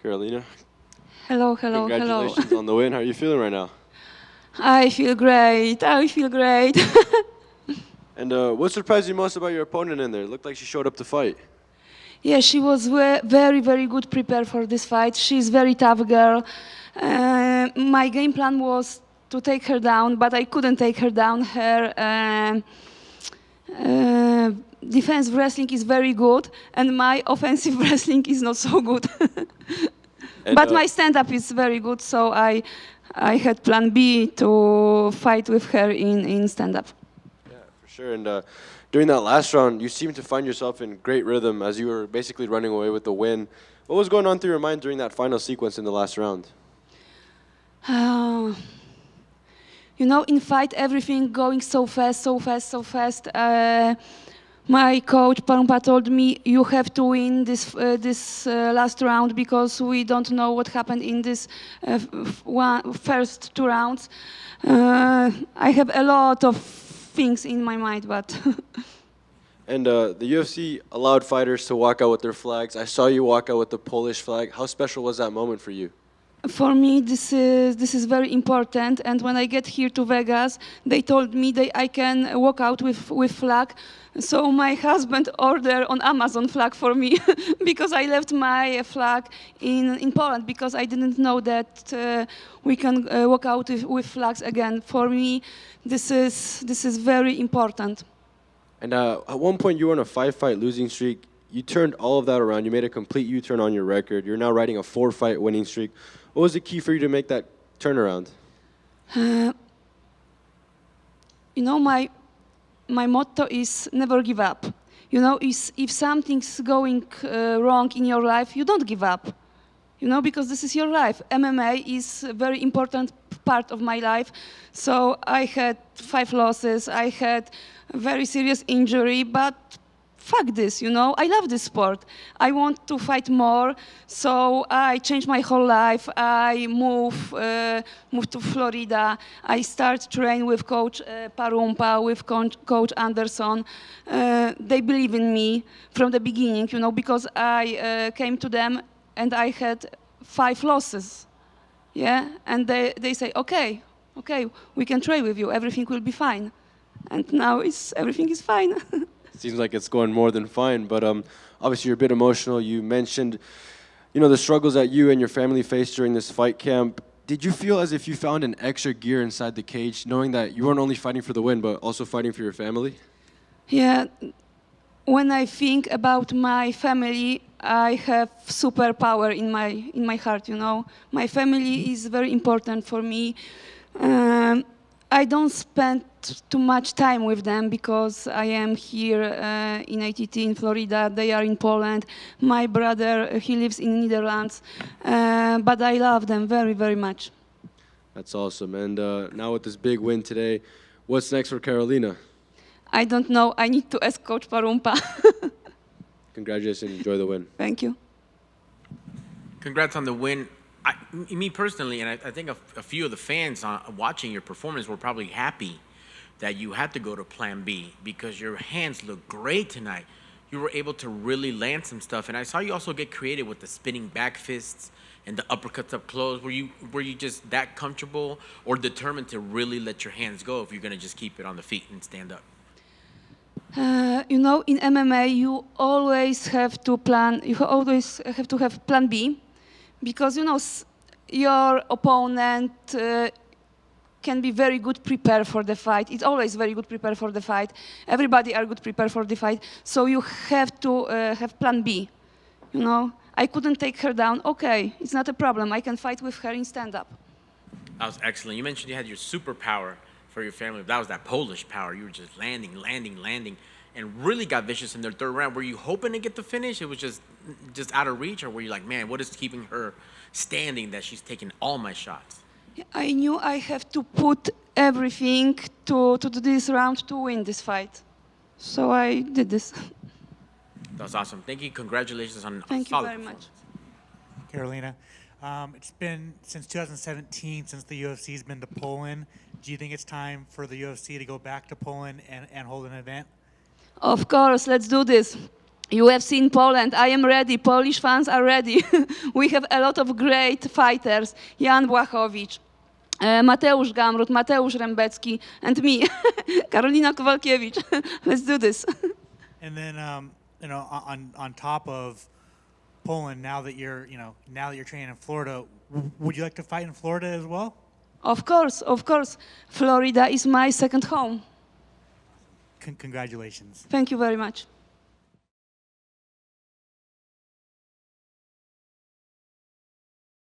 Karolina, Hello, hello, hello. congratulations on the win. How are you feeling right now? I feel great. I feel great. And what surprised you most about your opponent in there? It looked like she showed up to fight. Yeah, she was very, very good prepared for this fight. She's very tough girl. My game plan was to take her down, but I couldn't take her down. Her defense wrestling is very good, and my offensive wrestling is not so good. And, But my stand-up is very good, so I had plan B to fight with her in stand-up. Yeah, for sure. And during that last round, you seemed to find yourself in great rhythm as you were basically running away with the win. What was going on through your mind during that final sequence in the last round? You know, in fight, everything going so fast, so fast, so fast. My coach Parumpa told me you have to win this last round because we don't know what happened in this first two rounds. I have a lot of things in my mind, but. And the UFC allowed fighters to walk out with their flags. I saw you walk out with the Polish flag. How special was that moment for you? For me, this is very important. And when I get here to Vegas, they told me that I can walk out with flag. So my husband ordered on Amazon flag for me because I left my flag in Poland because I didn't know that we can walk out with flags again. For me, this is very important. And at one point, you were on a 5-fight losing streak. You turned all of that around. You made a complete U-turn on your record. You're now riding a 4-fight winning streak. What was the key for you to make that turnaround? You know, my motto is never give up. You know, if something's going wrong in your life, you don't give up. You know, because this is your life. MMA is a very important part of my life. So I had 5 losses. I had a very serious injury, but fuck this, you know, I love this sport. I want to fight more, so I changed my whole life. I moved to Florida. I start train with Coach Parumpa, with Coach Anderson. They believe in me from the beginning, you know, because I came to them and I had 5 losses, yeah, and they say, okay, we can train with you, everything will be fine. And now everything is fine. Seems like it's going more than fine, but obviously you're a bit emotional. You mentioned, you know, the struggles that you and your family faced during this fight camp. Did you feel as if you found an extra gear inside the cage, knowing that you weren't only fighting for the win, but also fighting for your family? Yeah, when I think about my family, I have superpower in my heart, you know. My family is very important for me. I don't spend too much time with them because I am here in ATT in Florida. They are in Poland. My brother, he lives in Netherlands. But I love them very, very much. That's awesome. And now with this big win today, what's next for Karolina? I don't know. I need to ask Coach Parumpa. Congratulations. Enjoy the win. Thank you. Congrats on the win. Me personally, and I think a few of the fans watching your performance were probably happy that you had to go to Plan B because your hands look great tonight. You were able to really land some stuff, and I saw you also get creative with the spinning back fists and the uppercuts up close. Were you just that comfortable or determined to really let your hands go if you're gonna just keep it on the feet and stand up? You know, in MMA, you always have to plan. You always have to have Plan B. Because, you know, your opponent can be very good prepared for the fight. It's always very good prepared for the fight. Everybody are good prepared for the fight. So you have to have Plan B, you know. I couldn't take her down. Okay, it's not a problem. I can fight with her in stand-up. That was excellent. You mentioned you had your superpower for your family. That was that Polish power. You were just landing, and really got vicious in their 3rd round. Were you hoping to get the finish? It was just out of reach, or were you like, man, what is keeping her standing that she's taking all my shots? I knew I have to put everything to do this round to win this fight. So I did this. That was awesome. Thank you. Congratulations on Thank a solid you very much. Karolina, it's been since 2017 since the UFC's been to Poland. Do you think it's time for the UFC to go back to Poland and hold an event? Of course, let's do this. UFC in Poland, I am ready. Polish fans are ready. We have a lot of great fighters. Jan Błachowicz, Mateusz Gamrot, Mateusz Rembecki, and me, Karolina Kowalkiewicz. Let's do this. And then, on top of Poland, now that you're training in Florida, would you like to fight in Florida as well? Of course. Florida is my second home. Congratulations. Thank you very much.